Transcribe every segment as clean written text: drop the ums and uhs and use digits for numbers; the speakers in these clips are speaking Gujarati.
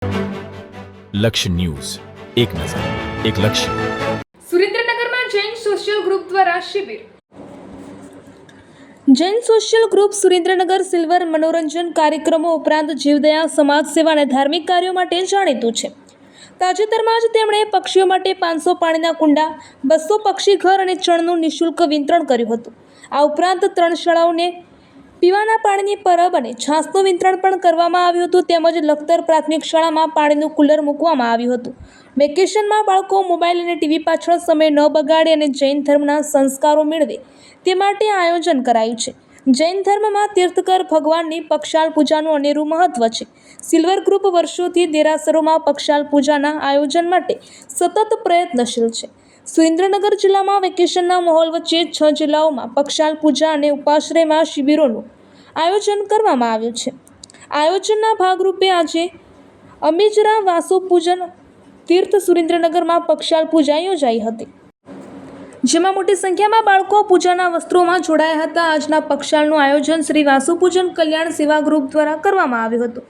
લક્ષ્ય ન્યૂઝ, એક નજર, એક લક્ષ્ય. સુરેન્દ્રનગરમાં જૈન સોશિયલ ગ્રુપ દ્વારા શિબિર. Jain social group Surendranagar silver મનોરંજન કાર્યક્રમો ઉપરાંત જીવદયા, સમાજ સેવા અને ધાર્મિક કાર્યો માટે જાણીતું છે. તાજેતરમાં જ તેમણે પક્ષીઓ માટે 500 પાણીના કુંડા, 200 પક્ષી ઘર અને ચણનું નિઃશુલ્ક વિતરણ કર્યું હતું. આ ઉપરાંત 3 શાળાઓને પીવાના પાણીની પરબ અને છાશનું વિતરણ પણ કરવામાં આવ્યું હતું. તેમજ લખતર પ્રાથમિક શાળામાં પાણીનું કુલર મૂકવામાં આવ્યું હતું. વેકેશનમાં બાળકો મોબાઈલ અને ટીવી પાછળ સમય ન બગાડે અને જૈન ધર્મના સંસ્કારો મેળવે તે માટે આયોજન કરાયું છે. જૈન ધર્મમાં તીર્થકર ભગવાનની પક્ષાલ પૂજાનું અનેરું મહત્વ છે. સિલ્વર ગ્રુપ વર્ષોથી દેરાસરોમાં પક્ષાલ પૂજાના આયોજન માટે સતત પ્રયત્નશીલ છે. સુરેન્દ્રનગર જિલ્લામાં વેકેશનના માહોલ વચ્ચે 6 જિલ્લાઓમાં પક્ષાલ પૂજા અને ઉપાશ્રયમાં શિબિરોનું આયોજન કરવામાં આવ્યું છે. આયોજનના ભાગરૂપે આજે અમીજરા વાસુ પૂજન તીર્થ સુરેન્દ્રનગરમાં પક્ષાલ પૂજા યોજાઈ હતી, જેમાં મોટી સંખ્યામાં બાળકો પૂજાના વસ્ત્રોમાં જોડાયા હતા. આજના પક્ષાલનું આયોજન શ્રી વાસુ પૂજન કલ્યાણ સેવા ગ્રુપ દ્વારા કરવામાં આવ્યું હતું.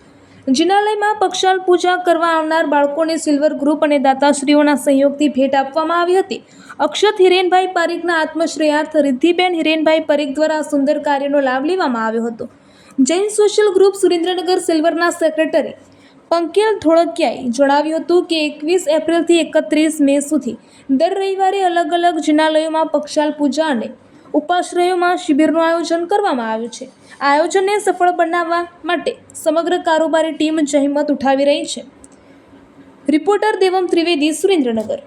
જિનાલયમાં પક્ષાલ પૂજા કરવા આવનાર બાળકોને સિલ્વર ગ્રુપ અને દાતાશ્રીઓના સહયોગથી ભેટ આપવામાં આવી હતી. અક્ષત હિરેનભાઈ પારીખના આત્મશ્રેયાર્થ રિદ્ધિબેન હિરેનભાઈ પારીખ દ્વારા સુંદર કાર્યનો લાભ લેવામાં આવ્યો હતો. જૈન સોશિયલ ગ્રુપ સુરેન્દ્રનગર સિલ્વરના સેક્રેટરી પંકેલ ધોળકિયાએ જણાવ્યું હતું કે 21 એપ્રિલથી 31 મે સુધી દર રવિવારે અલગ અલગ જિનાલયોમાં પક્ષાલ પૂજા અને ઉપાશ્રયોમાં શિબિરનું આયોજન કરવામાં આવ્યું છે. આ આયોજનને સફળ બનાવવા માટે સમગ્ર કારોબારી ટીમ જહેમત ઉઠાવી રહી છે. રિપોર્ટર દેવમ ત્રિવેદી, સુરેન્દ્રનગર.